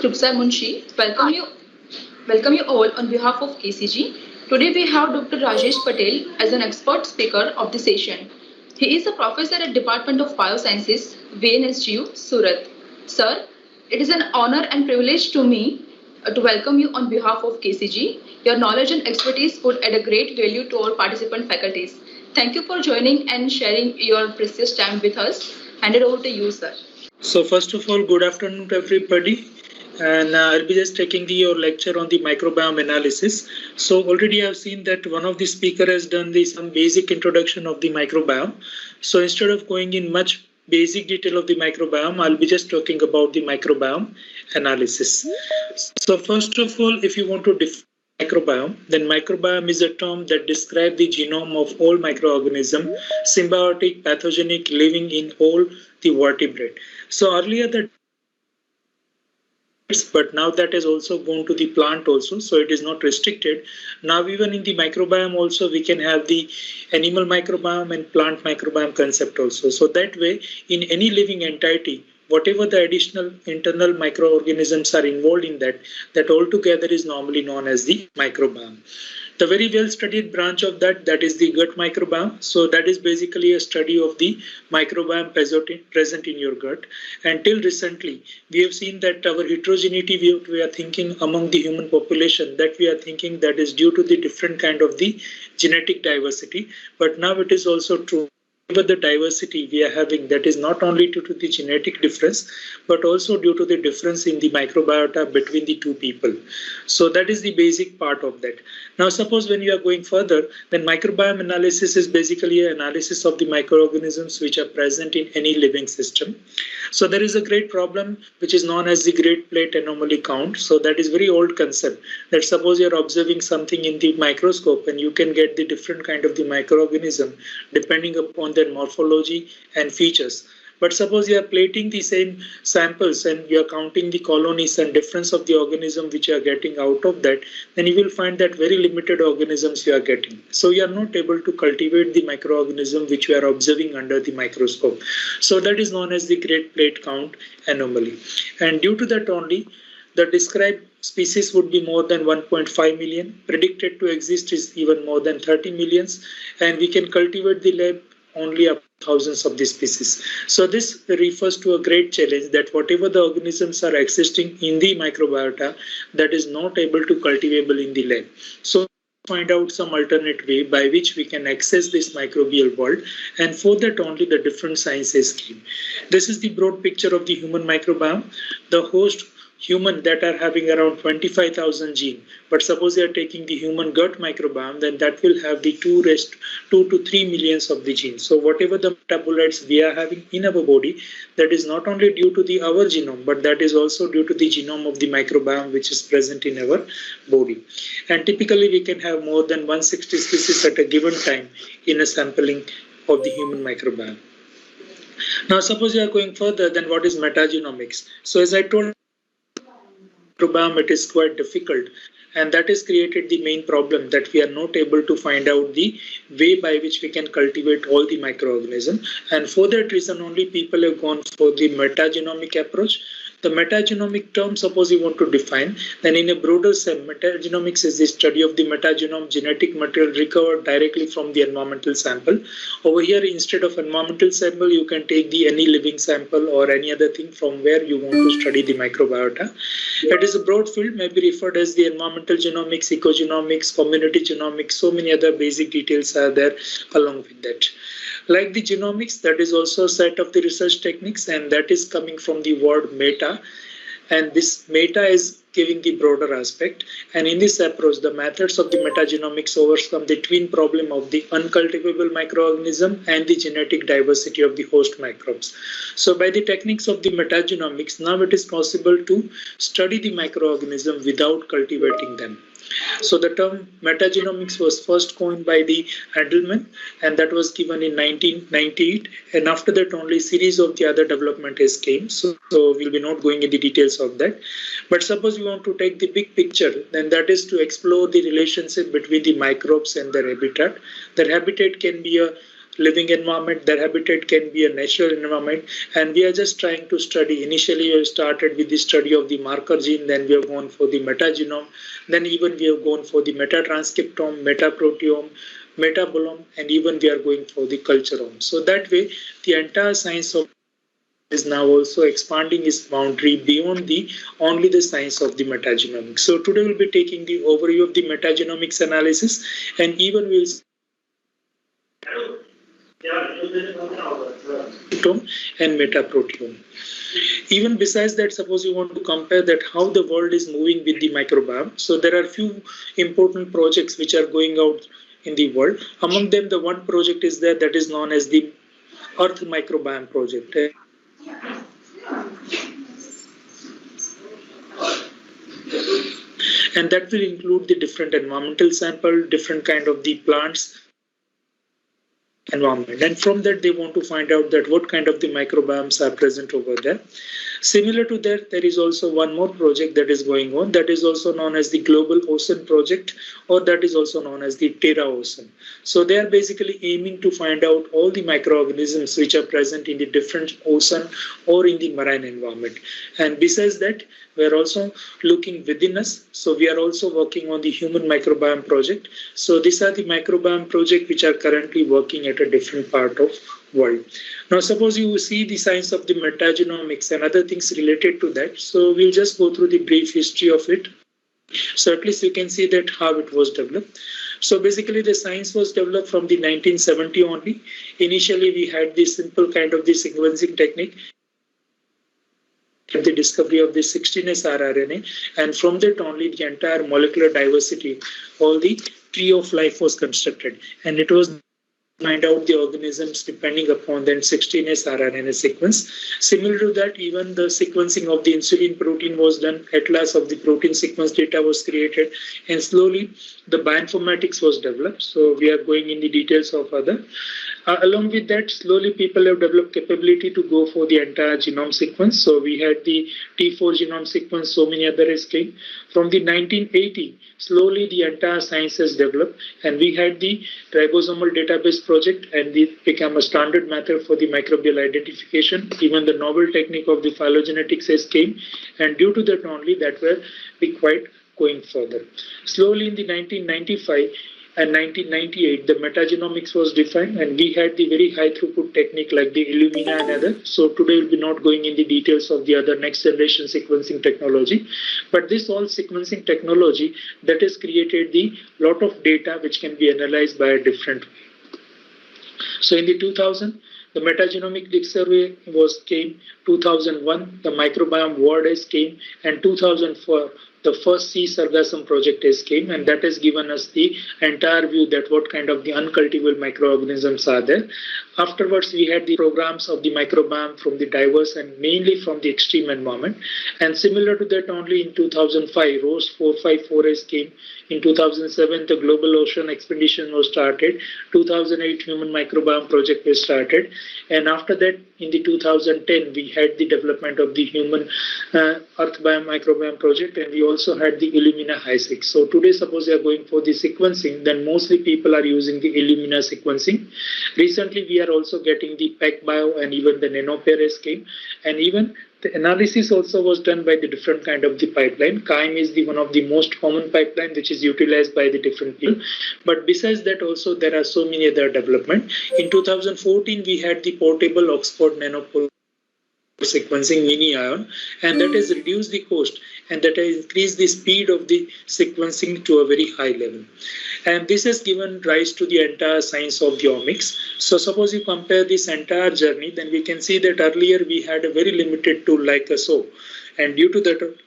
Rupsa Munshi. Welcome you all on behalf of KCG. Today we have Dr. Rajesh Patel as an expert speaker of the session. He is a professor at Department of Biosciences, VNSGU, Surat. Sir, it is an honor and privilege to me to welcome you on behalf of KCG. Your knowledge and expertise would add a great value to our participant faculties. Thank you for joining and sharing your precious time with us. Hand it over to you, sir. So first of all, good afternoon to everybody. And I'll be just taking your lecture on the microbiome analysis. So already I've seen that one of the speaker has done some basic introduction of the microbiome. So instead of going in much basic detail of the microbiome, I'll be just talking about the microbiome analysis. So first of all, if you want to define microbiome, then microbiome is a term that describes the genome of all microorganisms, symbiotic, pathogenic, living in all the vertebrate. So earlier the but now that has also gone to the plant also, so it is not restricted. Now even in the microbiome also we can have the animal microbiome and plant microbiome concept also. So that way in any living entity, whatever the additional internal microorganisms are involved in that altogether is normally known as the microbiome. The very well studied branch of that is the gut microbiome. So that is basically a study of the microbiome present in your gut. Until recently, we have seen that our heterogeneity we are thinking among the human population, that we are thinking that is due to the different kind of the genetic diversity. But now it is also true. The diversity we are having, that is not only due to the genetic difference, but also due to the difference in the microbiota between the two people. So that is the basic part of that. Now suppose when you are going further, then microbiome analysis is basically an analysis of the microorganisms which are present in any living system. So there is a great problem which is known as the Great Plate Anomaly Count. So that is very old concept, that suppose you are observing something in the microscope and you can get the different kind of the microorganism depending upon their morphology and features. But suppose you are plating the same samples and you are counting the colonies and difference of the organism which you are getting out of that, then you will find that very limited organisms you are getting. So you are not able to cultivate the microorganism which you are observing under the microscope. So that is known as the Great Plate Count Anomaly. And due to that only, the described species would be more than 1.5 million. Predicted to exist is even more than 30 millions. And we can cultivate the lab only up thousands of these species. So this refers to a great challenge that whatever the organisms are existing in the microbiota, that is not able to cultivable in the lab. So find out some alternate way by which we can access this microbial world, and for that only the different sciences came. This is the broad picture of the human microbiome. The host human that are having around 25,000 genes, but suppose they are taking the human gut microbiome, then that will have the 2 to 3 millions of the genes. So whatever the metabolites we are having in our body, that is not only due to the our genome, but that is also due to the genome of the microbiome which is present in our body. And typically we can have more than 160 species at a given time in a sampling of the human microbiome. Now suppose you are going further, then what is metagenomics? So as I told, microbiome, it is quite difficult, and that has created the main problem that we are not able to find out the way by which we can cultivate all the microorganisms. And for that reason only people have gone for the metagenomic approach. The metagenomic term, suppose you want to define, then in a broader sense, metagenomics is the study of the metagenome, genetic material recovered directly from the environmental sample. Over here, instead of environmental sample, you can take the any living sample or any other thing from where you want to study the microbiota. It is a broad field, may be referred as the environmental genomics, ecogenomics, community genomics, so many other basic details are there along with that. Like the genomics, that is also a set of the research techniques, and that is coming from the word meta. And this meta is giving the broader aspect. And in this approach, the methods of the metagenomics overcome the twin problem of the uncultivable microorganism and the genetic diversity of the host microbes. So by the techniques of the metagenomics, now it is possible to study the microorganism without cultivating them. So the term metagenomics was first coined by the Handelman, and that was given in 1998. And after that, only series of the other development has came. So we'll be not going into the details of that. But suppose you want to take the big picture, then that is to explore the relationship between the microbes and their habitat. Their habitat can be a living environment, their habitat can be a natural environment, and we are just trying to study. Initially, we started with the study of the marker gene, then we have gone for the metagenome, then even we have gone for the metatranscriptome, metaproteome, metabolome, and even we are going for the culturome. So that way, the entire science of is now also expanding its boundary beyond the only the science of the metagenomics. So today we'll be taking the overview of the metagenomics analysis, and even we'll and metaproteome. Even besides that, suppose you want to compare that how the world is moving with the microbiome. So there are few important projects which are going out in the world. Among them, the one project is there that is known as the Earth Microbiome Project. And that will include the different environmental sample, different kind of the plants environment. And from that, they want to find out that what kind of the microbiomes are present over there. Similar to that, there is also one more project that is going on that is also known as the Global Ocean Project, or that is also known as the Terra Ocean. So they are basically aiming to find out all the microorganisms which are present in the different ocean or in the marine environment. And besides that, we are also looking within us. So we are also working on the Human Microbiome Project. So these are the microbiome projects which are currently working at a different part of world. Now, suppose you see the science of the metagenomics and other things related to that. So we'll just go through the brief history of it. So at least you can see that how it was developed. So basically the science was developed from the 1970 only. Initially, we had the simple kind of the sequencing technique, the discovery of the 16S rRNA, and from that only the entire molecular diversity, all the tree of life was constructed, and it was find out the organisms depending upon the 16S rRNA sequence. Similar to that, even the sequencing of the insulin protein was done. Atlas of the protein sequence data was created, and slowly the bioinformatics was developed. So we are going in the details of other. Along with that, slowly people have developed capability to go for the entire genome sequence. So we had the T4 genome sequence, so many others came. From the 1980, slowly the entire science has developed, and we had the ribosomal database project, and it became a standard method for the microbial identification. Even the novel technique of the phylogenetics has came, and due to that only that will be quite going further. Slowly in the 1995 and 1998, the metagenomics was defined, and we had the very high throughput technique like the Illumina and other. So today we'll be not going in the details of the other next generation sequencing technology, but this all sequencing technology that has created the lot of data which can be analyzed by a different way. So in the 2000, the metagenomic dictionary came, 2001, the microbiome word came, and 2004, the first C sargassum project came, and that has given us the entire view that what kind of the uncultivated microorganisms are there. Afterwards, we had the programs of the microbiome from the diverse and mainly from the extreme environment. And similar to that, only in 2005, ROSE 454S came. In 2007, the Global Ocean Expedition was started. 2008, Human Microbiome Project was started. And after that, in the 2010, we had the development of the Human Earth Microbiome Project, and we also had the Illumina HiSeq. So today, suppose you are going for the sequencing, then mostly people are using the Illumina sequencing. Recently, we are also getting the PacBio and even the Nanopair came, and even the analysis also was done by the different kind of the pipeline. KIME is the one of the most common pipeline which is utilized by the different people. But besides that also there are so many other development. In 2014 we had the portable Oxford Nanopore sequencing mini-ion, and that has reduced the cost and that has increased the speed of the sequencing to a very high level. And this has given rise to the entire science of the omics. So suppose you compare this entire journey, then we can see that earlier we had a very limited tool like a SOAP, and due to that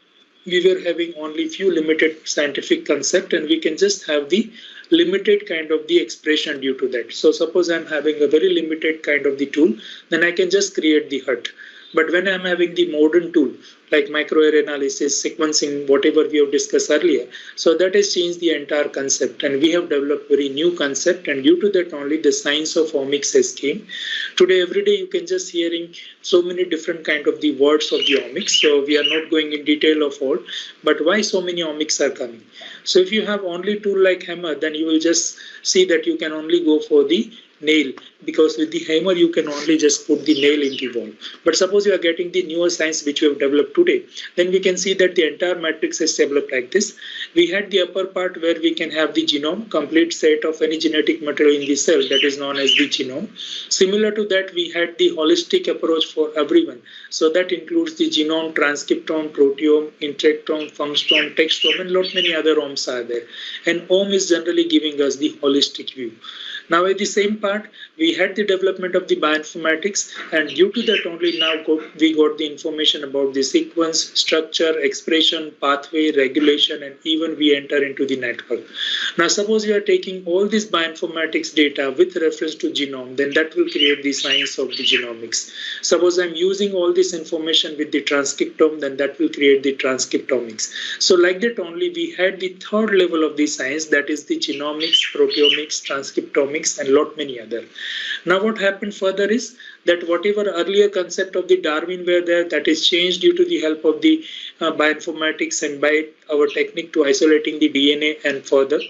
we were having only few limited scientific concept, and we can just have the limited kind of the expression due to that. So suppose I'm having a very limited kind of the tool, then I can just create the hut. But when I'm having the modern tool like microarray analysis, sequencing, whatever we have discussed earlier, so that has changed the entire concept, and we have developed very new concept, and due to that only the science of omics has came. Today, every day you can just hearing so many different kind of the words of the omics. So we are not going in detail of all, but why so many omics are coming? So if you have only tool like Hammer, then you will just see that you can only go for the nail, because with the hammer you can only just put the nail in the wall. But suppose you are getting the newer science which we have developed today, then we can see that the entire matrix is developed like this. We had the upper part where we can have the genome, complete set of any genetic material in the cell, that is known as the genome. Similar to that, we had the holistic approach for everyone. So that includes the genome, transcriptome, proteome, interactome, functome, textome, and lot many other omes are there. And OM is generally giving us the holistic view. Now at the same part, we had the development of the bioinformatics, and due to that only now we got the information about the sequence, structure, expression, pathway, regulation, and even we enter into the network. Now suppose you are taking all this bioinformatics data with reference to genome, then that will create the science of the genomics. Suppose I'm using all this information with the transcriptome, then that will create the transcriptomics. So like that only we had the third level of the science, that is the genomics, proteomics, transcriptomics, and lot many other. Now what happened further is that whatever earlier concept of the Darwin were there, that is changed due to the help of the bioinformatics and by our technique to isolating the DNA and further.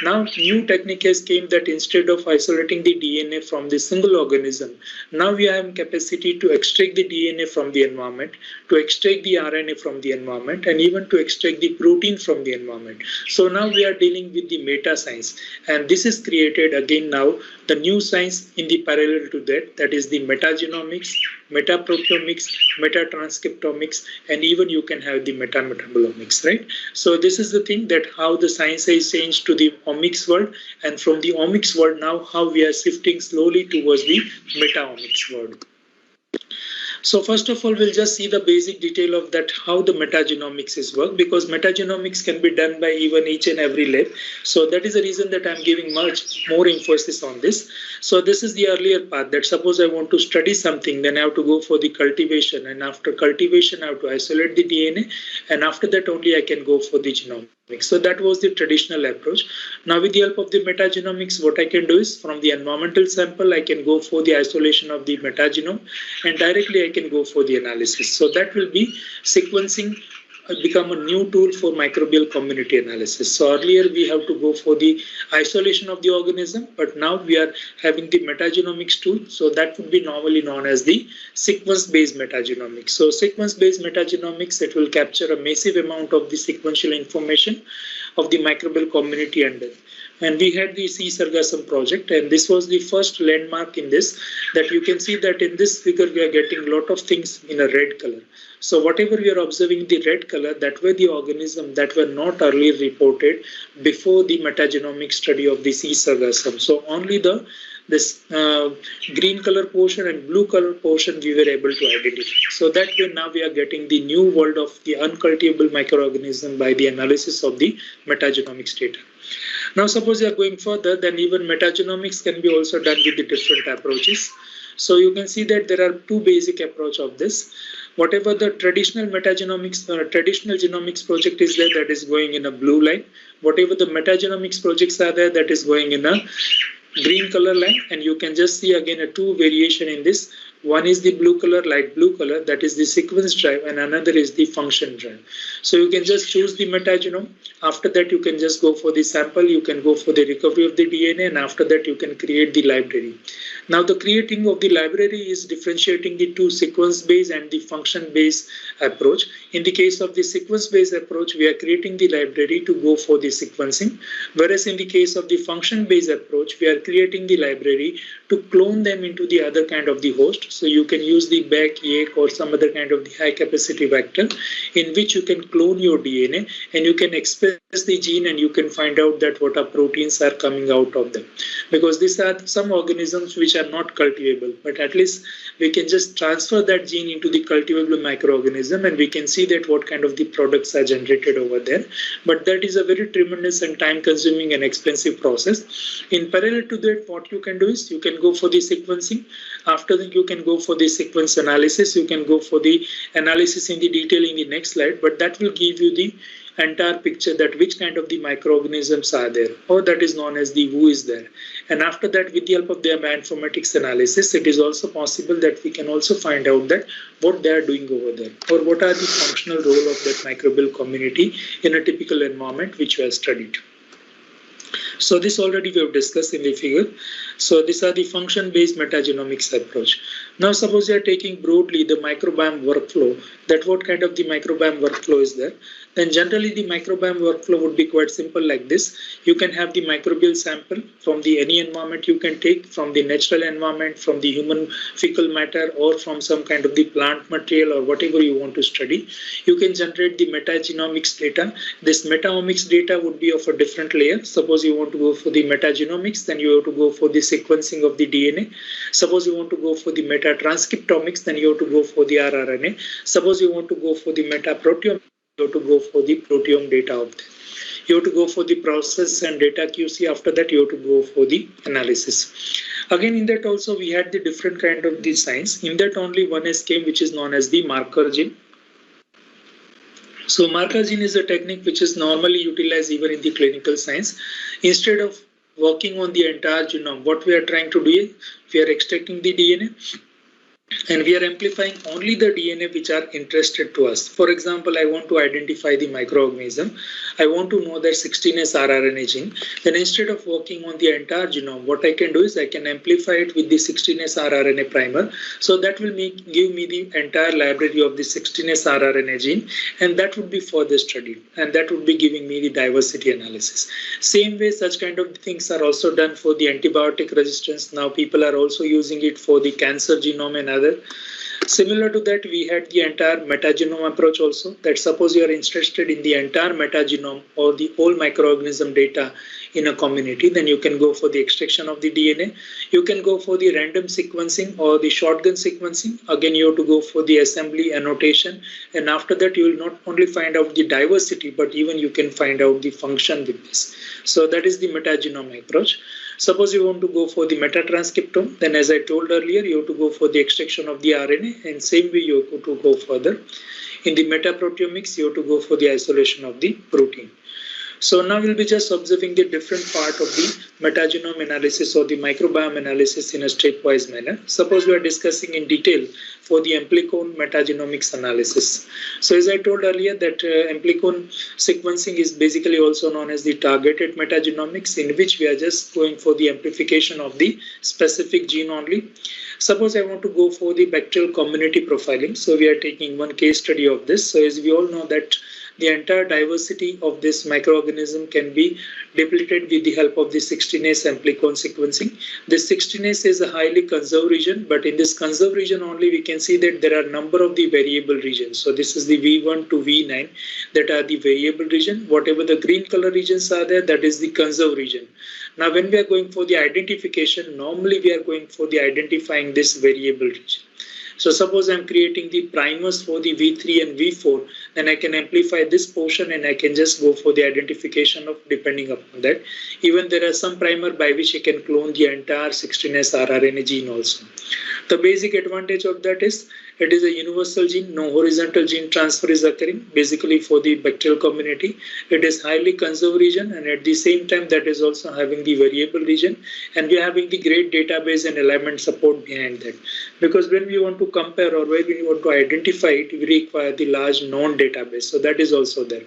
Now new technique has came that instead of isolating the DNA from the single organism, now we have capacity to extract the DNA from the environment, to extract the RNA from the environment, and even to extract the protein from the environment. So now we are dealing with the meta science, and this is created again now the new science in the parallel to that, that is the metagenomics, metaproteomics, metatranscriptomics, and even you can have the metametabolomics, right? So this is the thing that how the science has changed to the omics world, and from the omics world now how we are shifting slowly towards the metaomics world. So first of all, we'll just see the basic detail of that, how the metagenomics is work, because metagenomics can be done by even each and every lab. So that is the reason that I'm giving much more emphasis on this. So this is the earlier path, that suppose I want to study something, then I have to go for the cultivation, and after cultivation I have to isolate the DNA, and after that only I can go for the genomics. So that was the traditional approach. Now with the help of the metagenomics, what I can do is from the environmental sample, I can go for the isolation of the metagenome, and directly I can go for the analysis. So that will be sequencing become a new tool for microbial community analysis. So earlier we have to go for the isolation of the organism, but now we are having the metagenomics tool. So that would be normally known as the sequence-based metagenomics. So sequence-based metagenomics, it will capture a massive amount of the sequential information of the microbial community under. And we had the C. sargassum project, and this was the first landmark in this, that you can see that in this figure we are getting a lot of things in a red color. So whatever we are observing the red color, that were the organisms that were not earlier reported before the metagenomic study of the C. sargassum. So only this green color portion and blue color portion we were able to identify. So that way now we are getting the new world of the uncultivable microorganism by the analysis of the metagenomics data. Now suppose you are going further, then even metagenomics can be also done with the different approaches. So you can see that there are two basic approach of this. Whatever the traditional metagenomics, traditional genomics project is there, that is going in a blue line. Whatever the metagenomics projects are there, that is going in a green color line. And you can just see again a two variation in this. One is the blue color, light blue color, that is the sequence drive, and another is the function drive. So you can just choose the metagenome. After that, you can just go for the sample, you can go for the recovery of the DNA, and after that, you can create the library. Now, the creating of the library is differentiating the two sequence-based and the function-based approach. In the case of the sequence-based approach, we are creating the library to go for the sequencing, whereas in the case of the function-based approach, we are creating the library to clone them into the other kind of the host. So you can use the BAC, YAC, or some other kind of the high-capacity vector in which you can clone your DNA and you can express the gene and you can find out that what are proteins are coming out of them. Because these are some organisms which are not cultivable, but at least we can just transfer that gene into the cultivable microorganism and we can see that what kind of the products are generated over there. But that is a very tremendous and time-consuming and expensive process. In parallel to that, what you can do is you can go for the sequencing. After that, you can go for the sequence analysis. You can go for the analysis in the detail in the next slide, but that will give you the entire picture that which kind of the microorganisms are there, or that is known as the who is there. And after that, with the help of the bioinformatics analysis, it is also possible that we can also find out that what they are doing over there, or what are the functional role of that microbial community in a typical environment which we have studied. So this already we have discussed in the figure. So these are the function-based metagenomics approach. Now suppose you are taking broadly the microbiome workflow, that what kind of the microbiome workflow is there? Then generally the microbiome workflow would be quite simple like this. You can have the microbial sample from the any environment you can take, from the natural environment, from the human fecal matter, or from some kind of the plant material or whatever you want to study. You can generate the metagenomics data. This metaomics data would be of a different layer. Suppose you want to go for the metagenomics, then you have to go for the sequencing of the DNA. Suppose you want to go for the metatranscriptomics, then you have to go for the rRNA. Suppose you want to go for the metaproteomics, you have to go for the proteome data of that. You have to go for the process and data QC. After that, you have to go for the analysis. Again, in that also we had the different kind of the science. In that only one is came, which is known as the marker gene. So marker gene is a technique which is normally utilized even in the clinical science. Instead of working on the entire genome, what we are trying to do is we are extracting the DNA and we are amplifying only the DNA which are interested to us. For example, I want to identify the microorganism. I want to know their 16S rRNA gene. Then instead of working on the entire genome, what I can do is I can amplify it with the 16S rRNA primer. So that will give me the entire library of the 16S rRNA gene, and that would be further studied, and that would be giving me the diversity analysis. Same way, such kind of things are also done for the antibiotic resistance. Now people are also using it for the cancer genome and other. Similar to that, we had the entire metagenome approach also, that suppose you are interested in the entire metagenome or the whole microorganism data in a community, then you can go for the extraction of the DNA. You can go for the random sequencing or the shotgun sequencing. Again, you have to go for the assembly annotation, and after that you will not only find out the diversity, but even you can find out the function with this. So that is the metagenome approach. Suppose you want to go for the metatranscriptome, then as I told earlier, you have to go for the extraction of the RNA, and same way you have to go further. In the metaproteomics, you have to go for the isolation of the protein. So now we'll be just observing the different part of the metagenome analysis or the microbiome analysis in a stepwise manner. Suppose we are discussing in detail for the amplicon metagenomics analysis. So as I told earlier that amplicon sequencing is basically also known as the targeted metagenomics, in which we are just going for the amplification of the specific gene only. Suppose I want to go for the bacterial community profiling. So we are taking one case study of this. So as we all know that the entire diversity of this microorganism can be depleted with the help of the 16S amplicon sequencing. This 16S is a highly conserved region, but in this conserved region only we can see that there are a number of the variable regions. So this is the V1 to V9 that are the variable region. Whatever the green color regions are there, that is the conserved region. Now when we are going for the identification, normally we are going for the identifying this variable region. So suppose I'm creating the primers for the V3 and V4, then I can amplify this portion and I can just go for the identification of depending upon that. Even there are some primer by which I can clone the entire 16S rRNA gene also. The basic advantage of that is it is a universal gene, no horizontal gene transfer is occurring basically for the bacterial community. It is highly conserved region, and at the same time that is also having the variable region, and we are having the great database and alignment support behind that. Because when we want to compare or when we want to identify it, we require the large known database. So that is also there.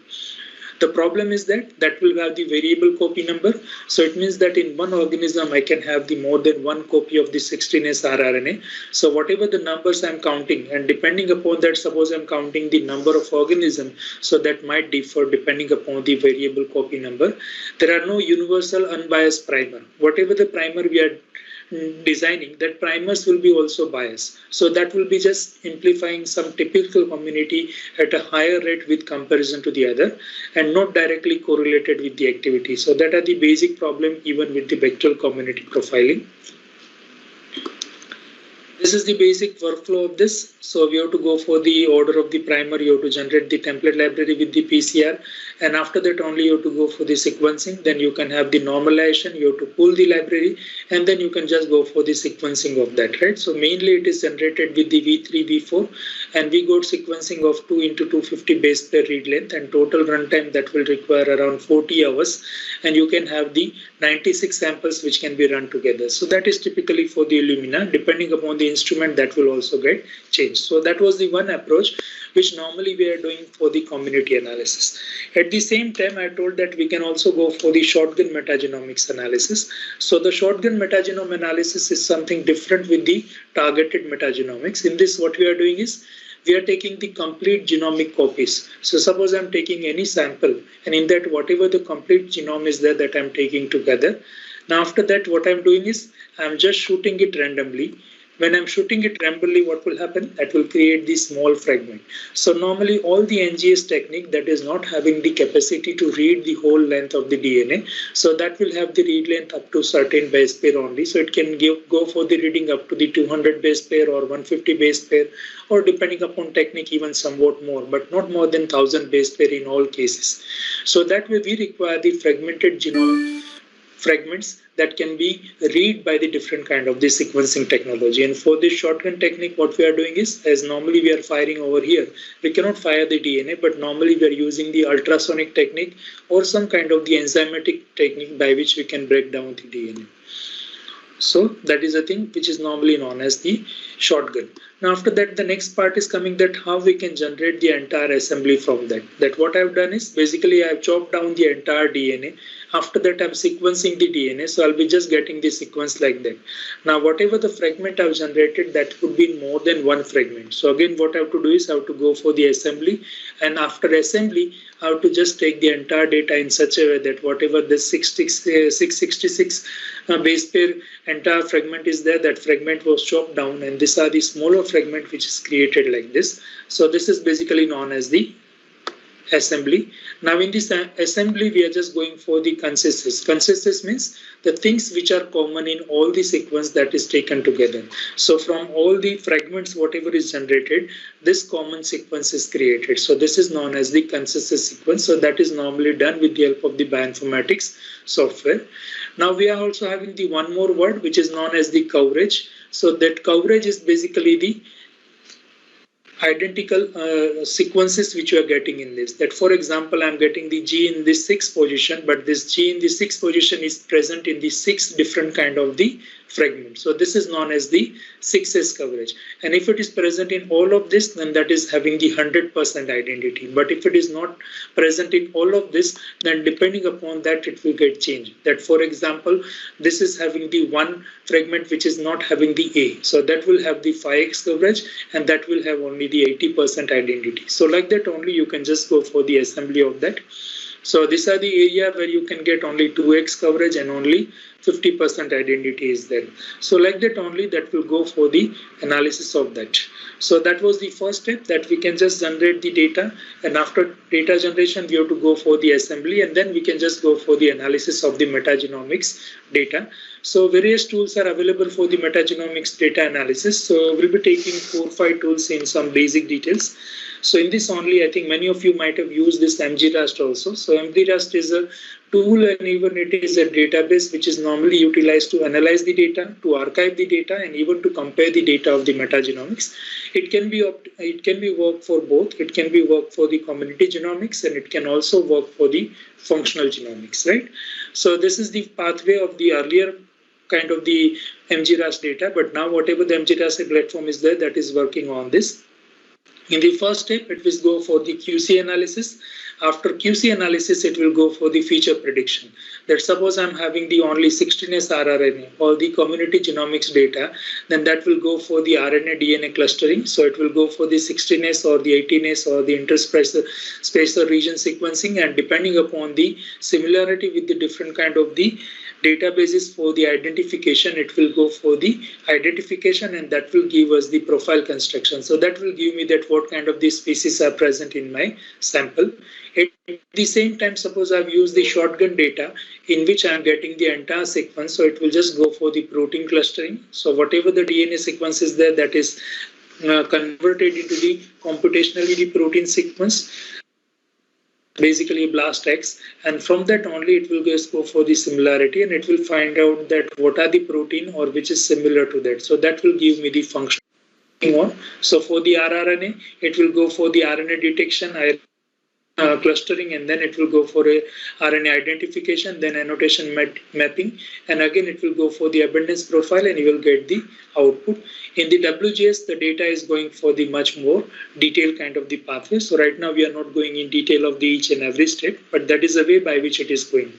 The problem is that will have the variable copy number. So it means that in one organism, I can have the more than one copy of the 16S rRNA. So whatever the numbers I'm counting, and depending upon that, suppose I'm counting the number of organisms, so that might differ depending upon the variable copy number. There are no universal unbiased primer. Whatever the primer we are designing, that primers will be also biased. So that will be just amplifying some typical community at a higher rate with comparison to the other, and not directly correlated with the activity. So that are the basic problem even with the bacterial community profiling. This is the basic workflow of this. So we have to go for the order of the primer. You have to generate the template library with the PCR, and after that only you have to go for the sequencing. Then you can have the normalization. You have to pull the library, and then you can just go for the sequencing of that, right? So mainly it is generated with the V3, V4, and we got sequencing of 2 into 250 base pair read length, and total runtime that will require around 40 hours. And you can have the 96 samples which can be run together. So that is typically for the Illumina. Depending upon the instrument, that will also get changed. So that was the one approach which normally we are doing for the community analysis. At the same time, I told that we can also go for the shotgun metagenomics analysis. So the shotgun metagenome analysis is something different with the targeted metagenomics. In this, what we are doing is we are taking the complete genomic copies. So suppose I'm taking any sample, and in that whatever the complete genome is there that I'm taking together. Now after that, what I'm doing is I'm just shooting it randomly. When I'm shooting it randomly, what will happen? That will create the small fragment. So normally all the NGS technique that is not having the capacity to read the whole length of the DNA, so that will have the read length up to certain base pair only. So it can go for the reading up to the 200 base pair or 150 base pair, or depending upon technique even somewhat more, but not more than 1000 base pair in all cases. So that way we require the fragmented genome fragments that can be read by the different kind of the sequencing technology. And for this shotgun technique, what we are doing is, as normally we are firing over here, we cannot fire the DNA, but normally we are using the ultrasonic technique or some kind of the enzymatic technique by which we can break down the DNA. So that is a thing which is normally known as the shotgun. Now after that, the next part is coming, that how we can generate the entire assembly from that. That what I've done is basically I've chopped down the entire DNA. After that, I'm sequencing the DNA, so I'll be just getting the sequence like that. Now whatever the fragment I've generated, that could be more than one fragment. So again, what I have to do is I have to go for the assembly, and after assembly I have to just take the entire data in such a way that whatever this 666 base pair entire fragment is there, that fragment was chopped down, and these are the smaller fragment which is created like this. So this is basically known as the assembly. Now in this assembly, we are just going for the consensus. Consensus means the things which are common in all the sequence that is taken together. So from all the fragments, whatever is generated, this common sequence is created. So this is known as the consensus sequence. So that is normally done with the help of the bioinformatics software. Now we are also having the one more word which is known as the coverage. So that coverage is basically the identical sequences which you are getting in this. That for example, I'm getting the G in the 6th position, but this G in the 6th position is present in the 6 different kind of the fragments. So this is known as the 6S coverage. And if it is present in all of this, then that is having the 100% identity. But if it is not present in all of this, then depending upon that, it will get changed. That for example, this is having the one fragment which is not having the A. So that will have the 5X coverage, and that will have only the 80% identity. So like that only you can just go for the assembly of that. So these are the area where you can get only 2X coverage and only 50% identity is there. So like that only, that will go for the analysis of that. So that was the first step, that we can just generate the data, and after data generation we have to go for the assembly, and then we can just go for the analysis of the metagenomics data. So various tools are available for the metagenomics data analysis. So we'll be taking 4 or 5 tools in some basic details. So in this only, I think many of you might have used this MGRAST also. So MGRAST is a tool, and even it is a database which is normally utilized to analyze the data, to archive the data, and even to compare the data of the metagenomics. It can be work for both. It can be work for the community genomics, and it can also work for the functional genomics, right? So this is the pathway of the earlier kind of the MGRAST data, but now whatever the MGRAST platform is there, that is working on this. In the first step, it will go for the QC analysis. After QC analysis, it will go for the feature prediction. That suppose I'm having the only 16S rRNA or the community genomics data, then that will go for the RNA DNA clustering. So it will go for the 16S or the 18S or the interspacer region sequencing, and depending upon the similarity with the different kind of the databases for the identification, it will go for the identification, and that will give us the profile construction. So that will give me that what kind of the species are present in my sample. At the same time, suppose I've used the shotgun data in which I'm getting the entire sequence, so it will just go for the protein clustering. So whatever the DNA sequence is there, that is converted into the computationally the protein sequence, basically BLASTX, and from that only it will just go for the similarity, and it will find out that what are the protein or which is similar to that. So that will give me the function on. So for the rRNA, it will go for the RNA detection. clustering, and then it will go for a RNA identification, then annotation mapping, and again it will go for the abundance profile, and you will get the output. In the WGS, the data is going for the much more detailed kind of the pathway. So right now we are not going in detail of the each and every step, but that is the way by which it is going.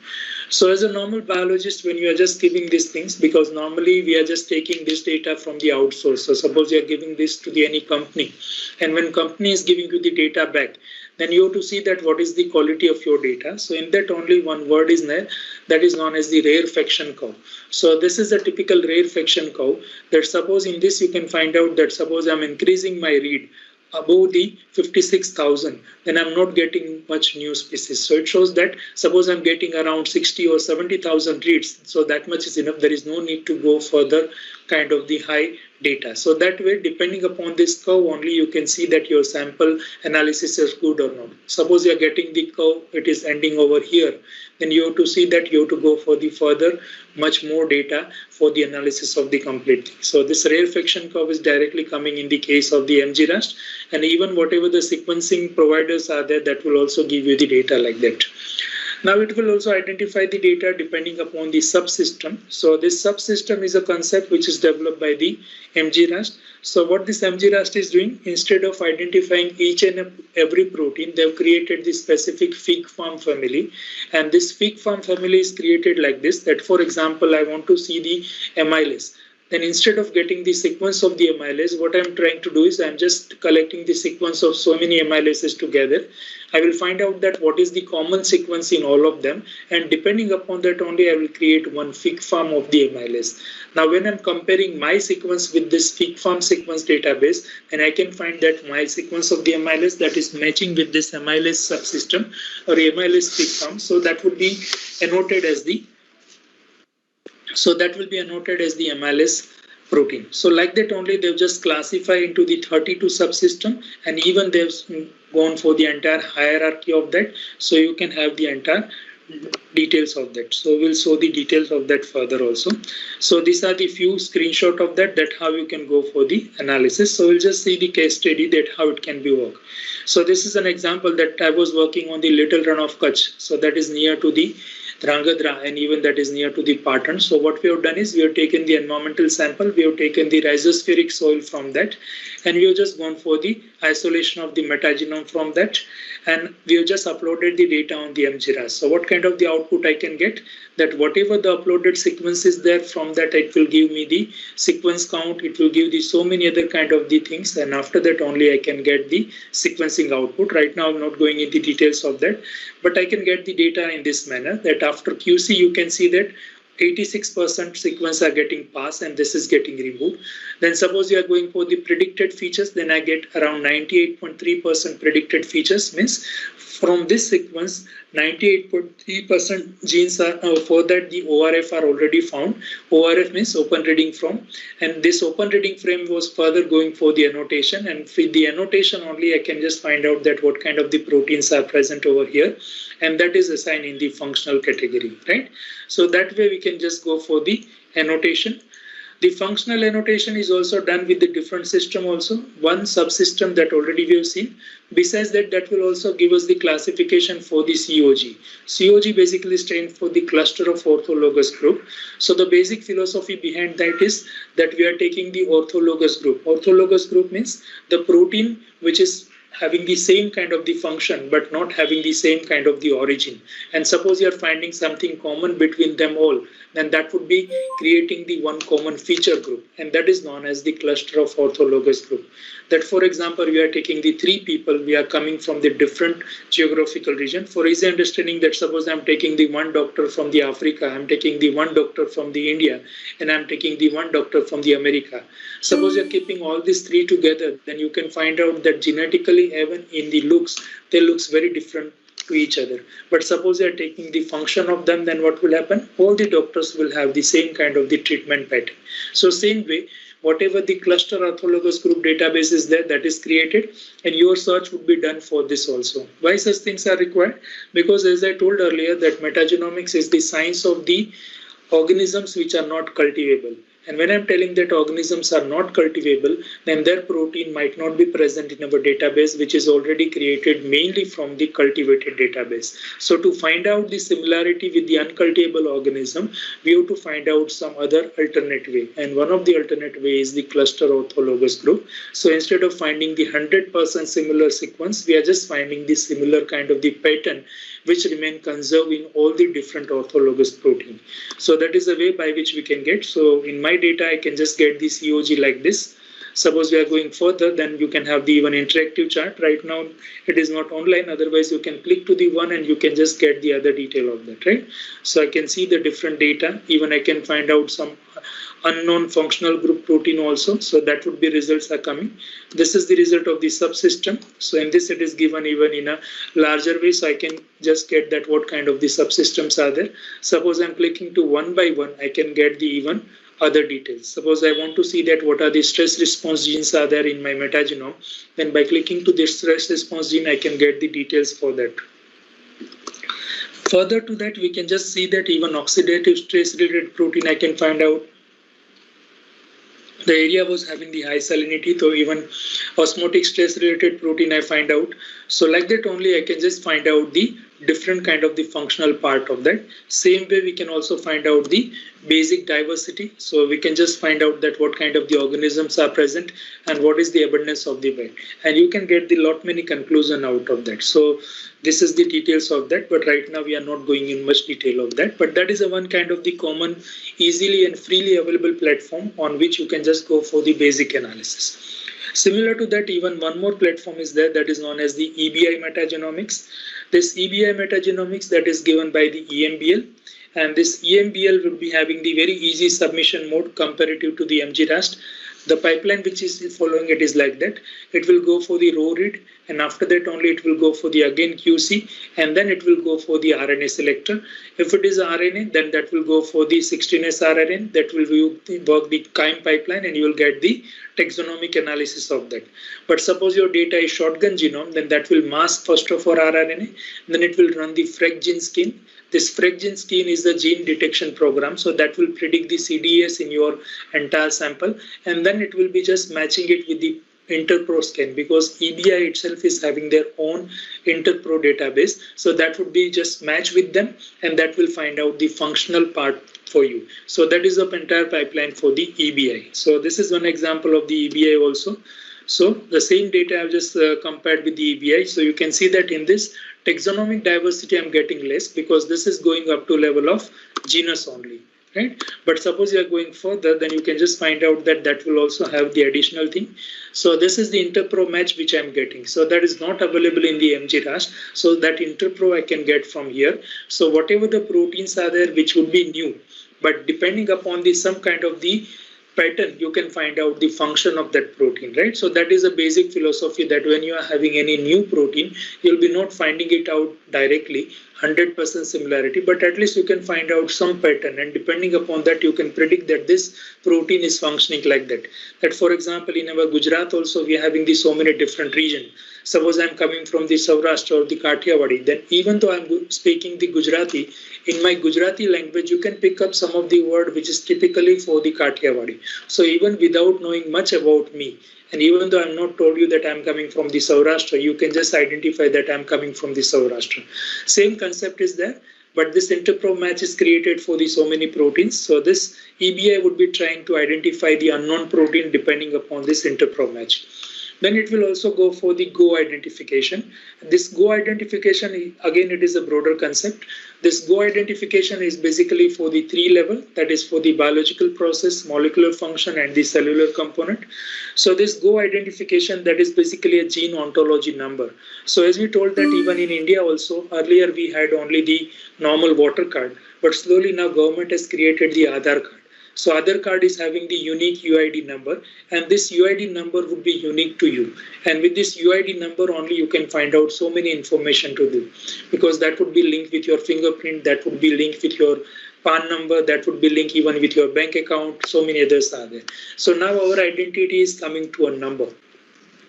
So as a normal biologist, when you are just giving these things, because normally we are just taking this data from the outsource. So suppose you are giving this to any company, and when company is giving you the data back, then you have to see that what is the quality of your data. So in that only one word is there, that is known as the rarefaction curve. So this is a typical rarefaction curve, that suppose in this you can find out that suppose I'm increasing my read above the 56,000, then I'm not getting much new species. So it shows that suppose I'm getting around 60 or 70,000 reads, so that much is enough. There is no need to go further kind of the high data. So that way, depending upon this curve only, you can see that your sample analysis is good or not. Suppose you are getting the curve, it is ending over here, then you have to see that you have to go for the further much more data for the analysis of the complete thing. So this rarefaction curve is directly coming in the case of the MGRAST, and even whatever the sequencing providers are there, that will also give you the data like that. Now it will also identify the data depending upon the subsystem. So this subsystem is a concept which is developed by the MGRAST. So what this MGRAST is doing, instead of identifying each and every protein, they've created the specific fig farm family. And this fig farm family is created like this, that for example, I want to see the amylase. Then instead of getting the sequence of the amylase, what I'm trying to do is I'm just collecting the sequence of so many amylases together. I will find out that what is the common sequence in all of them, and depending upon that only I will create one fig farm of the amylase. Now when I'm comparing my sequence with this fig farm sequence database, then I can find that my sequence of the amylase that is matching with this amylase subsystem or amylase fig farm, so that would be annotated as the amylase protein. So like that only they've just classified into the 32 subsystem, and even they've gone for the entire hierarchy of that. So you can have the entire details of that. So we'll show the details of that further also. So these are the few screenshot of that how you can go for the analysis. So we'll just see the case study that how it can be worked. So this is an example that I was working on the Little Run of Kutch. So that is near to the Drangadra, and even that is near to the Patan. So what we have done is we have taken the environmental sample, we have taken the rhizospheric soil from that, and we have just gone for the isolation of the metagenome from that, and we have just uploaded the data on the MGRAST. So what kind of the output I can get? That whatever the uploaded sequence is there, from that it will give me the sequence count, it will give the so many other kind of the things, and after that only I can get the sequencing output. Right now I'm not going into details of that, but I can get the data in this manner, that after QC you can see that 86% sequence are getting passed and this is getting removed. Then suppose you are going for the predicted features, then I get around 98.3% predicted features, means from this sequence 98.3% genes are for that the ORF are already found. ORF means open reading from, and this open reading frame was further going for the annotation, and with the annotation only I can just find out that what kind of the proteins are present over here, and that is assigned in the functional category, right? So that way we can just go for the annotation. The functional annotation is also done with the different system also. One subsystem that already we have seen. Besides that, that will also give us the classification for the COG. COG basically stands for the cluster of orthologous group. So the basic philosophy behind that is that we are taking the orthologous group. Orthologous group means the protein which is having the same kind of the function but not having the same kind of the origin. And suppose you are finding something common between them all, then that would be creating the one common feature group, and that is known as the cluster of orthologous group. That for example, we are taking the three people, we are coming from the different geographical region. For easy understanding, that suppose I'm taking the one doctor from the Africa, I'm taking the one doctor from the India, and I'm taking the one doctor from the America. Suppose you're keeping all these three together, then you can find out that genetically, even in the looks, they looks very different to each other. But suppose you are taking the function of them, then what will happen? All the doctors will have the same kind of the treatment pattern. So same way, whatever the cluster orthologous group database is there, that is created, and your search would be done for this also. Why such things are required? Because as I told earlier, that metagenomics is the science of the organisms which are not cultivable. And when I'm telling that organisms are not cultivable, then their protein might not be present in our database, which is already created mainly from the cultivated database. So to find out the similarity with the uncultivable organism, we have to find out some other alternate way. And one of the alternate way is the cluster orthologous group. So instead of finding the 100% similar sequence, we are just finding the similar kind of the pattern which remain conserved in all the different orthologous protein. So that is a way by which we can get. So in my data, I can just get the COG like this. Suppose we are going further, then you can have the even interactive chart. Right now, it is not online. Otherwise, you can click to the one and you can just get the other detail of that, right? So I can see the different data. Even I can find out some unknown functional group protein also. So that would be results are coming. This is the result of the subsystem. So in this, it is given even in a larger way. So I can just get that what kind of the subsystems are there. Suppose I'm clicking to one by one, I can get the even other details. Suppose I want to see that what are the stress response genes are there in my metagenome, then by clicking to the stress response gene, I can get the details for that. Further to that, we can just see that even oxidative stress related protein I can find out. The area was having the high salinity, so even osmotic stress related protein I find out. So like that only I can just find out the different kind of the functional part of that. Same way we can also find out the basic diversity. So we can just find out that what kind of the organisms are present and what is the abundance of the bed. And you can get the lot many conclusion out of that. So this is the details of that, but right now we are not going in much detail of that. But that is a one kind of the common, easily and freely available platform on which you can just go for the basic analysis. Similar to that, even one more platform is there that is known as the EBI metagenomics. This EBI metagenomics that is given by the EMBL, and this EMBL will be having the very easy submission mode comparative to the MGRAST. The pipeline which is following it is like that. It will go for the row read, and after that only it will go for the again QC, and then it will go for the RNA selector. If it is RNA, then that will go for the 16S RNA. That will work the KIME pipeline, and you will get the taxonomic analysis of that. But suppose your data is shotgun genome, then that will mask first of all RNA, then it will run the FragGene. This FragGene is the gene detection program, so that will predict the CDS in your entire sample, and then it will be just matching it with the Interpro scan, because EBI itself is having their own Interpro database, so that would be just match with them, and that will find out the functional part for you. So that is the entire pipeline for the EBI. So this is one example of the EBI also. So the same data I've just compared with the EBI. So you can see that in this taxonomic diversity I'm getting less, because this is going up to level of genus only, right? But suppose you are going further, then you can just find out that that will also have the additional thing. So this is the Interpro match which I'm getting. So that is not available in the MGRAST. So that Interpro I can get from here. So whatever the proteins are there which would be new, but depending upon the some kind of the pattern, you can find out the function of that protein, right? So that is a basic philosophy, that when you are having any new protein, you'll be not finding it out directly 100% similarity, but at least you can find out some pattern, and depending upon that you can predict that this protein is functioning like that. That for example, in our Gujarat also we are having the so many different regions. Suppose I'm coming from the Saurashtra or the Kathiawadi, then even though I'm speaking the Gujarati, in my Gujarati language you can pick up some of the word which is typically for the Kathiawadi. So even without knowing much about me, and even though I'm not told you that I'm coming from the Saurashtra, you can just identify that I'm coming from the Saurashtra. Same concept is there, but this Interpro match is created for the so many proteins. So this EBI would be trying to identify the unknown protein depending upon this Interpro match. Then it will also go for the Go identification. This Go identification, again, it is a broader concept. This Go identification is basically for the 3 level, that is for the biological process, molecular function, and the cellular component. So this Go identification, that is basically a gene ontology number. So as we told that even in India also, earlier we had only the normal voter card, but slowly now government has created the Aadhaar card. So Aadhaar card is having the unique UID number, and this UID number would be unique to you. And with this UID number only you can find out so many information to do, because that would be linked with your fingerprint, that would be linked with your PAN number, that would be linked even with your bank account, so many others are there. So now our identity is coming to a number.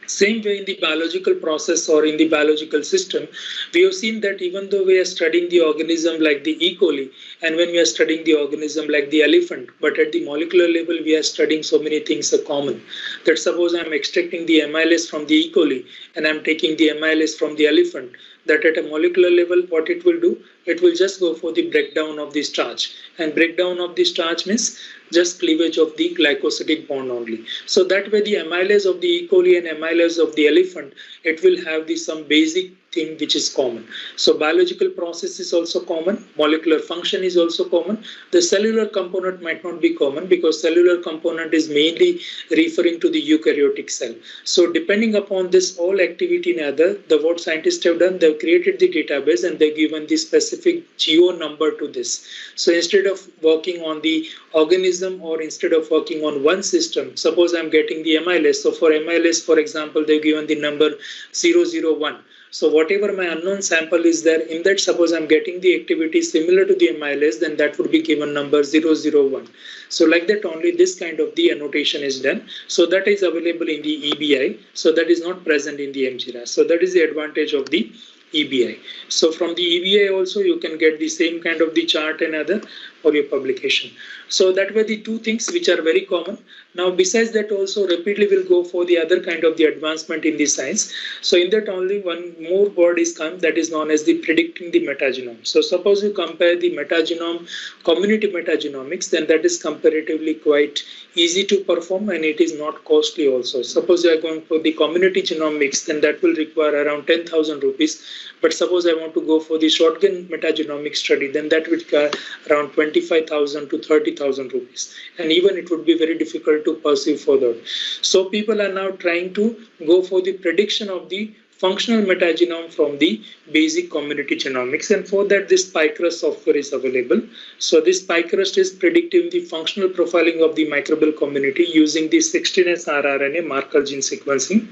Same way in the biological process or in the biological system, we have seen that even though we are studying the organism like the E. coli, and when we are studying the organism like the elephant, but at the molecular level, we are studying so many things are common. That suppose I'm extracting the amylase from the E. coli and I'm taking the amylase from the elephant, that at a molecular level, what it will do, it will just go for the breakdown of the starch. And breakdown of the starch means just cleavage of the glycosidic bond only. So that way the amylase of the E. coli and amylase of the elephant, it will have the some basic thing which is common. So biological process is also common, molecular function is also common. The cellular component might not be common because cellular component is mainly referring to the eukaryotic cell. So depending upon this all activity in other, what scientists have done, they've created the database and they've given the specific geo number to this. So instead of working on the organism or instead of working on one system, suppose I'm getting the amylase. So for amylase, for example, they've given the number 001. So whatever my unknown sample is there, in that suppose I'm getting the activity similar to the amylase, then that would be given number 001. So like that only this kind of the annotation is done. So that is available in the EBI. So that is not present in the MGRAS. So that is the advantage of the EBI. So from the EBI also you can get the same kind of the chart and other for your publication. So that were the two things which are very common. Now besides that also rapidly we'll go for the other kind of the advancement in the science. So in that only one more word is come, that is known as the predicting the metagenome. So suppose you compare the metagenome, community metagenomics, then that is comparatively quite easy to perform and it is not costly also. Suppose you are going for the community genomics, then that will require around 10,000 rupees. But suppose I want to go for the shotgun metagenomic study, then that would require around 25,000 to 30,000 rupees. And even it would be very difficult to pursue further. So people are now trying to go for the prediction of the functional metagenome from the basic community genomics, and for that this PyCrust software is available. So this PyCrust is predicting the functional profiling of the microbial community using the 16S rRNA marker gene sequencing.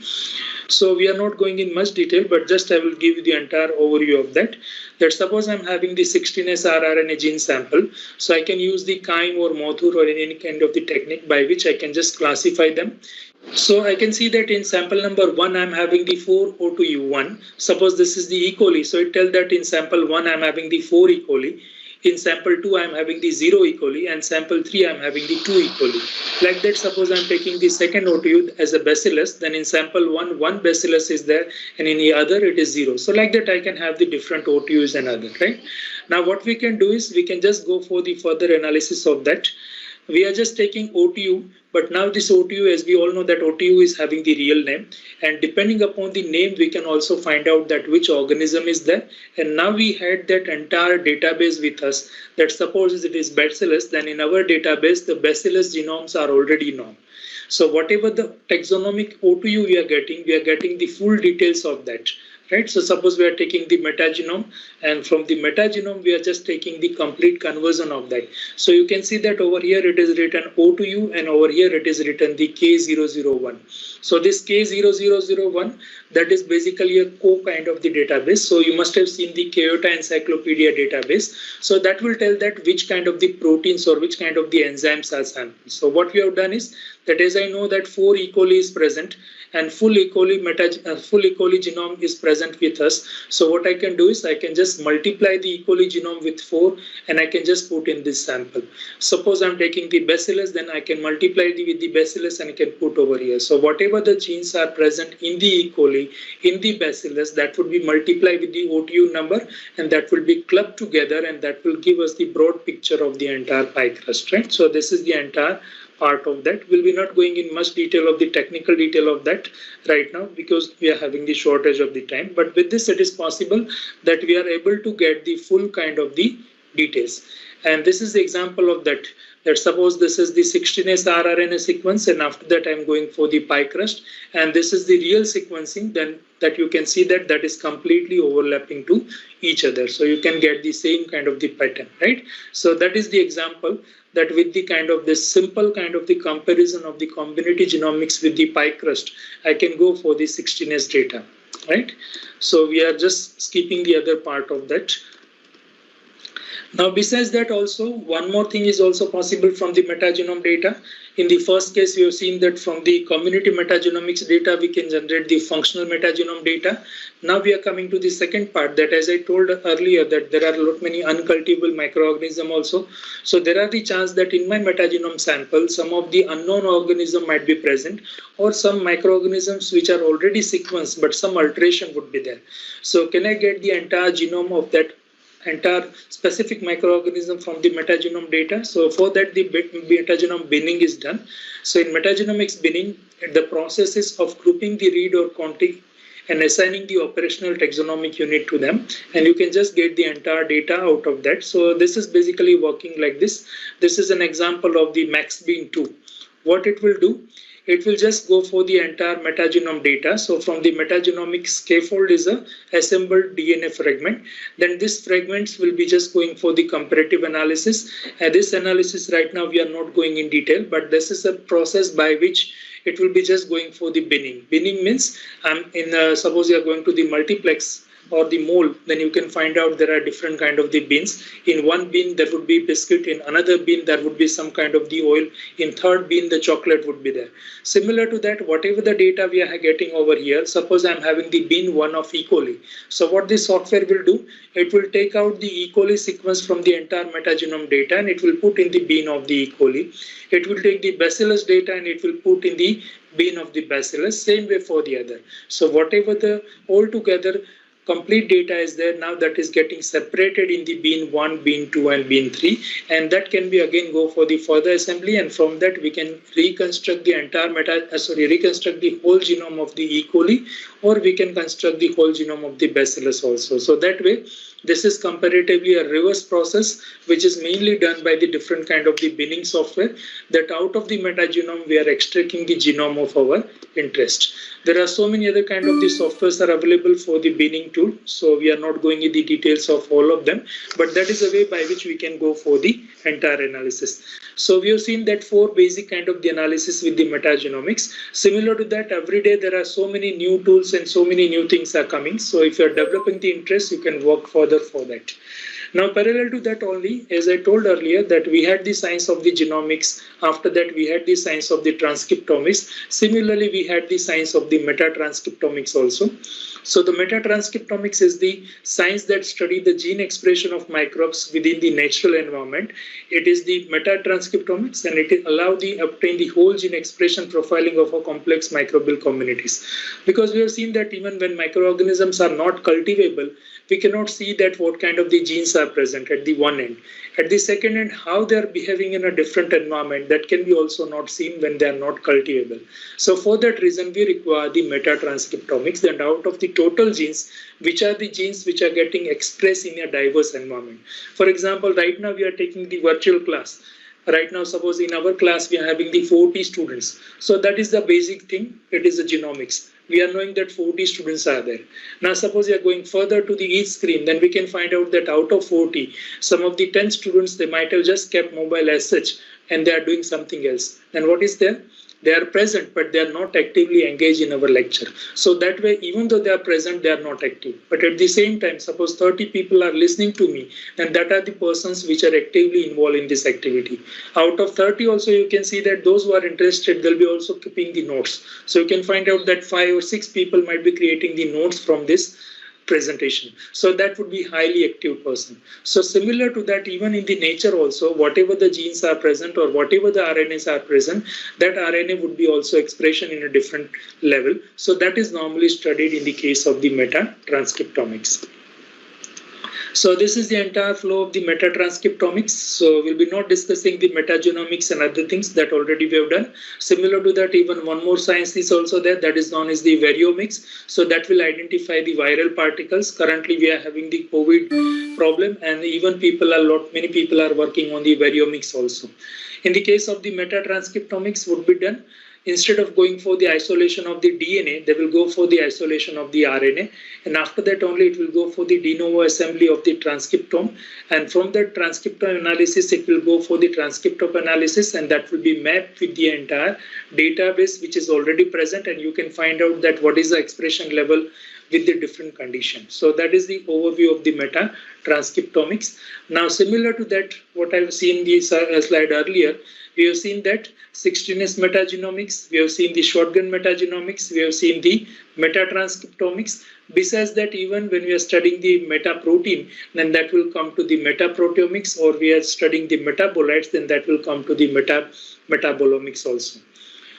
So we are not going in much detail, but just I will give you the entire overview of that. That suppose I'm having the 16S rRNA gene sample, so I can use the KIME or Mothur or any kind of the technique by which I can just classify them. So I can see that in sample number 1, I'm having the 4O2U1. Suppose this is the E. coli. So it tells that in sample 1, I'm having the 4 E. coli. In sample 2, I'm having the 0 E. coli. And sample 3, I'm having the 2 E. coli. Like that, suppose I'm taking the second O2U as a bacillus. Then in sample 1, one bacillus is there. And in the other, it is 0. So like that, I can have the different O2Us and other, right? Now, what we can do is we can just go for the further analysis of that. We are just taking OTU, but now this OTU, as we all know that OTU is having the real name, and depending upon the name, we can also find out that which organism is there. And now we had that entire database with us, that suppose it is bacillus, then in our database, the bacillus genomes are already known. So whatever the taxonomic OTU we are getting the full details of that. Right? So suppose we are taking the metagenome, and from the metagenome we are just taking the complete conversion of that. So you can see that over here it is written O2U and over here it is written the K001. So this K0001, that is basically a kind of the database. So you must have seen the Toyota Encyclopedia database. So that will tell that which kind of the proteins or which kind of the enzymes are sampled. So what we have done is that, as I know that 4 E. coli is present and full E. coli genome is present with us. So what I can do is I can just multiply the E. coli genome with 4 and I can just put in this sample. Suppose I'm taking the bacillus, then I can multiply with the bacillus and I can put over here. So whatever the genes are present in the E. coli, in the bacillus, that would be multiplied with the OTU number and that will be clubbed together and that will give us the broad picture of the entire PyCrust, right? So this is the entire part of that. We'll be not going in much detail of the technical detail of that right now because we are having the shortage of the time. But with this, it is possible that we are able to get the full kind of the details. And this is the example of that. That suppose this is the 16S rRNA sequence and after that I'm going for the PyCrust and this is the real sequencing, then that you can see that that is completely overlapping to each other. So you can get the same kind of the pattern, right? So that is the example that with the kind of this simple kind of the comparison of the community genomics with the PyCrust, I can go for the 16S data, right? So we are just skipping the other part of that. Now, besides that also, one more thing is also possible from the metagenome data. In the first case, we have seen that from the community metagenomics data, we can generate the functional metagenome data. Now we are coming to the second part, that as I told earlier, that there are a lot many uncultivable microorganisms also. So there are the chance that in my metagenome sample, some of the unknown organism might be present, or some microorganisms which are already sequenced, but some alteration would be there. So can I get the entire genome of that entire specific microorganism from the metagenome data? So for that, the metagenome binning is done. So in metagenomics binning, the process is of grouping the read or contig and assigning the operational taxonomic unit to them, and you can just get the entire data out of that. So this is basically working like this. This is an example of the MaxBin 2. What it will do, it will just go for the entire metagenome data. So from the metagenomic scaffold is a assembled DNA fragment. Then this fragments will be just going for the comparative analysis. And this analysis right now we are not going in detail, but this is a process by which it will be just going for the binning. Binning means suppose you are going to the multiplex or the mole, then you can find out there are different kind of the bins. In one bin there would be biscuit, in another bin there would be some kind of the oil, in third bin the chocolate would be there. Similar to that, whatever the data we are getting over here, suppose I'm having the bin 1 of E. coli. So what this software will do, it will take out the E. coli sequence from the entire metagenome data and it will put in the bin of the E. coli. It will take the bacillus data and it will put in the bin of the bacillus, same way for the other. So whatever the altogether complete data is there, now that is getting separated in the bin 1, bin 2 and bin 3, and that can be again go for the further assembly, and from that we can reconstruct the entire reconstruct the whole genome of the E. coli, or we can construct the whole genome of the bacillus also. So that way this is comparatively a reverse process which is mainly done by the different kind of the binning software, that out of the metagenome we are extracting the genome of our interest. There are so many other kind of the softwares are available for the binning tool, so we are not going in the details of all of them, but that is a way by which we can go for the entire analysis. So we have seen that 4 basic kind of the analysis with the metagenomics. Similar to that, every day there are so many new tools and so many new things are coming. So if you are developing the interest, you can work further for that. Now, parallel to that only, as I told earlier, that we had the science of the genomics. After that, we had the science of the transcriptomics. Similarly, we had the science of the metatranscriptomics also. So the metatranscriptomics is the science that study the gene expression of microbes within the natural environment. It is the metatranscriptomics, and it allow the obtain the whole gene expression profiling of a complex microbial communities. Because we have seen that even when microorganisms are not cultivable, we cannot see that what kind of the genes are present at the one end. At the second end, how they are behaving in a different environment, that can be also not seen when they are not cultivable. So for that reason, we require the metatranscriptomics, and out of the total genes, which are the genes which are getting expressed in a diverse environment. For example, right now we are taking the virtual class. Right now, suppose in our class we are having the 40 students. So that is the basic thing. It is the genomics. We are knowing that 40 students are there. Now, suppose you are going further to the each screen, then we can find out that out of 40, some of the 10 students, they might have just kept mobile as such, and they are doing something else. Then what is there? They are present, but they are not actively engaged in our lecture. So that way, even though they are present, they are not active. But at the same time, suppose 30 people are listening to me, and that are the persons which are actively involved in this activity. Out of 30 also, you can see that those who are interested, they'll be also keeping the notes. So you can find out that 5 or 6 people might be creating the notes from this presentation. So that would be highly active person. So similar to that, even in the nature also, whatever the genes are present or whatever the RNAs are present, that RNA would be also expression in a different level. So that is normally studied in the case of the metatranscriptomics. So this is the entire flow of the metatranscriptomics. So we'll be not discussing the metagenomics and other things that already we have done. Similar to that, even one more science is also there, that is known as the variomics. So that will identify the viral particles. Currently we are having the COVID problem, and even many people are working on the variomics also. In the case of the metatranscriptomics would be done instead of going for the isolation of the DNA, they will go for the isolation of the RNA. And after that only it will go for the de novo assembly of the transcriptome. And from that transcriptome analysis, it will go for the transcriptome analysis, and that will be mapped with the entire database which is already present, and you can find out that what is the expression level with the different conditions. So that is the overview of the meta transcriptomics. Now similar to that, what I've seen in the slide earlier, we have seen that 16S metagenomics, we have seen the shotgun metagenomics, we have seen the metatranscriptomics. Besides that, even when we are studying the metaprotein, then that will come to the metaproteomics, or we are studying the metabolites, then that will come to the metabolomics also.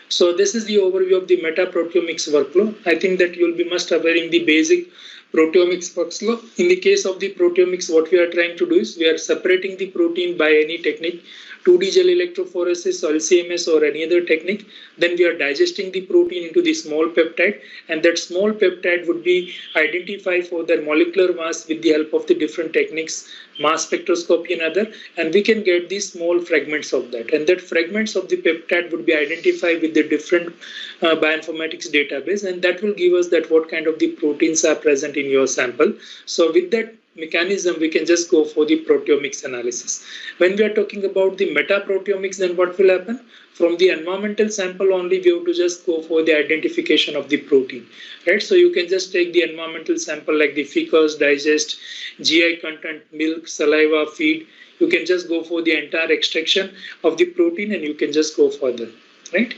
So this is the overview of the metaproteomics workflow. I think that you will be must aware in the basic proteomics workflow. In the case of the proteomics, what we are trying to do is we are separating the protein by any technique, 2D gel electrophoresis or LCMS or any other technique. Then we are digesting the protein into the small peptide, and that small peptide would be identified for their molecular mass with the help of the different techniques, mass spectroscopy and other, and we can get these small fragments of that. And that fragments of the peptide would be identified with the different bioinformatics database, and that will give us that what kind of the proteins are present in your sample. So with that mechanism, we can just go for the proteomics analysis. When we are talking about the metaproteomics, then what will happen? From the environmental sample only, we have to just go for the identification of the protein, right? So you can just take the environmental sample like the feces, digest, GI content, milk, saliva, feed. You can just go for the entire extraction of the protein, and you can just go further. Right?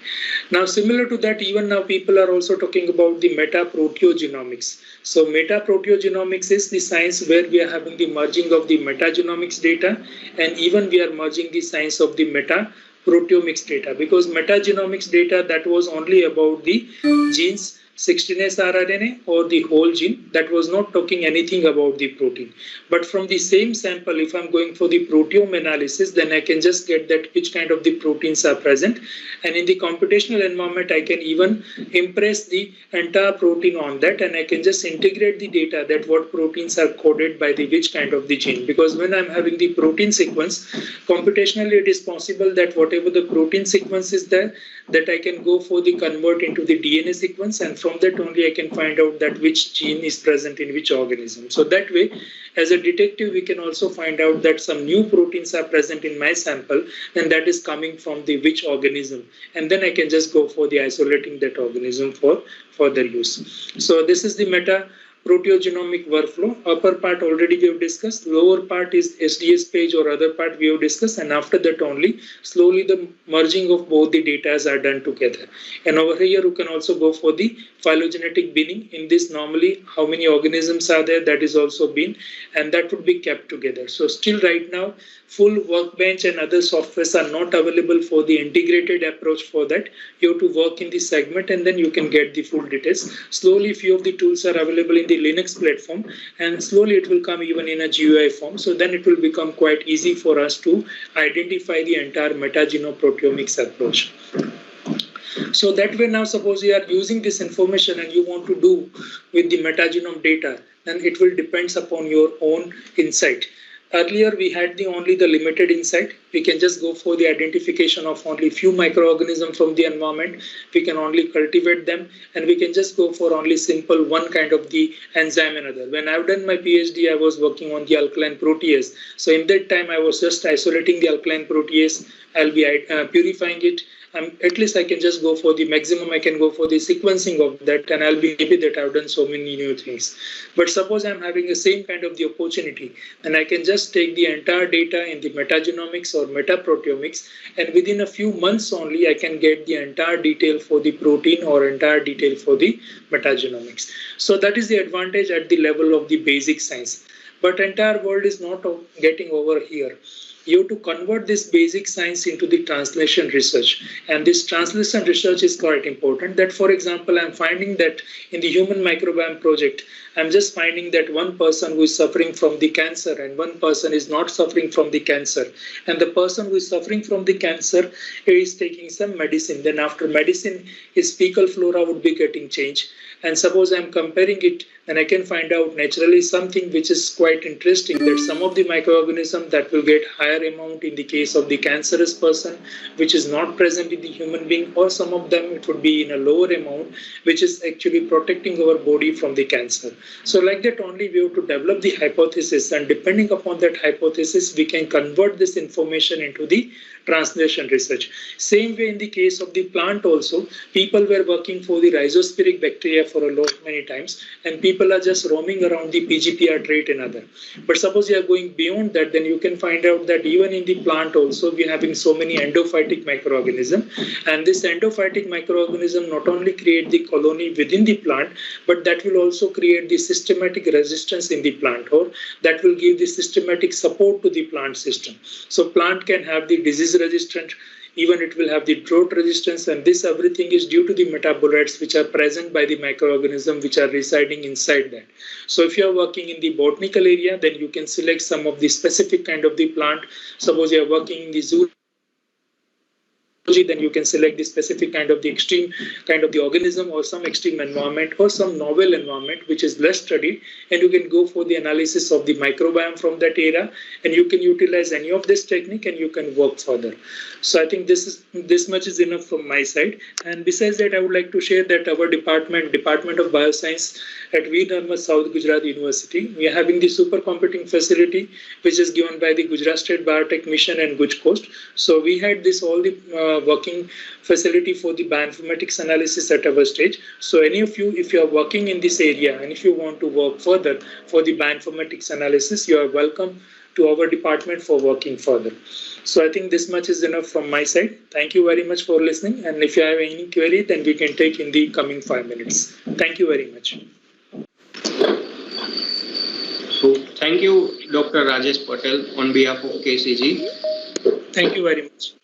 Now, similar to that, even now people are also talking about the metaproteogenomics. So metaproteogenomics is the science where we are having the merging of the metagenomics data, and even we are merging the science of the metaproteomics data, because metagenomics data, that was only about the genes, 16S rRNA or the whole gene, that was not talking anything about the protein. But from the same sample, if I'm going for the proteome analysis, then I can just get that which kind of the proteins are present. And in the computational environment, I can even impress the entire protein on that, and I can just integrate the data that what proteins are coded by the which kind of the gene. Because when I'm having the protein sequence, computationally it is possible that whatever the protein sequence is there, that I can go for the convert into the DNA sequence, and from that only I can find out that which gene is present in which organism. So that way, as a detective, we can also find out that some new proteins are present in my sample, and that is coming from the which organism. And then I can just go for the isolating that organism for further use. So this is the metaproteogenomic workflow. Upper part already we have discussed. Lower part is SDS page or other part we have discussed, and after that only slowly the merging of both the data are done together. And over here you can also go for the phylogenetic binning. In this, normally how many organisms are there, that is also bin, and that would be kept together. So still right now full workbench and other softwares are not available for the integrated approach. For that you have to work in the segment, and then you can get the full details. Slowly few of the tools are available in the Linux platform, and slowly it will come even in a GUI form. So then it will become quite easy for us to identify the entire metagenome proteomics approach. So that way, now suppose you are using this information and you want to do with the metagenome data, then it will depends upon your own insight. Earlier we had only the limited insight. We can just go for the identification of only few microorganisms from the environment. We can only cultivate them, and we can just go for only simple one kind of the enzyme and other. When I've done my PhD, I was working on the alkaline protease. So in that time, I was just isolating the alkaline protease. I'll be purifying it. At least I can just go for the maximum. I can go for the sequencing of that, and I'll be happy that I've done so many new things. But suppose I'm having the same kind of the opportunity, and I can just take the entire data in the metagenomics or metaproteomics, and within a few months only I can get the entire detail for the protein or entire detail for the metagenomics. So that is the advantage at the level of the basic science. But entire world is not getting over here. You have to convert this basic science into the translation research. And this translation research is quite important. That, for example, I'm finding that in the Human Microbiome Project, I'm just finding that one person who is suffering from the cancer and one person is not suffering from the cancer. And the person who is suffering from the cancer is taking some medicine. Then after medicine, his fecal flora would be getting changed. And suppose I'm comparing it, and I can find out naturally something which is quite interesting, that some of the microorganisms that will get higher higher amount in the case of the cancerous person, which is not present in the human being, or some of them it would be in a lower amount, which is actually protecting our body from the cancer. So like that only we have to develop the hypothesis, and depending upon that hypothesis, we can convert this information into the translation research. Same way in the case of the plant also, people were working for the rhizosporic bacteria for a lot many times, and people are just roaming around the PGPR trait and other. But suppose you are going beyond that, then you can find out that even in the plant also we are having so many endophytic microorganisms, and this endophytic microorganism not only create the colony within the plant, but that will also create the systematic resistance in the plant, or that will give the systematic support to the plant system. So plant can have the disease resistant, even it will have the drought resistance, and this everything is due to the metabolites which are present by the microorganism which are residing inside that. So if you are working in the botanical area, then you can select some of the specific kind of the plant. Suppose you are working in the zoo, then you can select the specific kind of the extreme kind of the organism, or some extreme environment, or some novel environment which is less studied, and you can go for the analysis of the microbiome from that area, and you can utilize any of this technique and you can work further. So I think this much is enough from my side. And besides that, I would like to share that our Department of Bioscience at Veer Narmad South Gujarat University, we are having the supercomputing facility which is given by the Gujarat State Biotech Mission and Guj Coast. So we had this all the working facility for the bioinformatics analysis at our stage. So any of you, if you are working in this area and if you want to work further for the bioinformatics analysis, you are welcome to our department for working further. So I think this much is enough from my side. Thank you very much for listening. And if you have any query, then we can take in the coming 5 minutes. Thank you very much. So thank you, Dr. Rajesh Patel, on behalf of KCG. Thank you very much.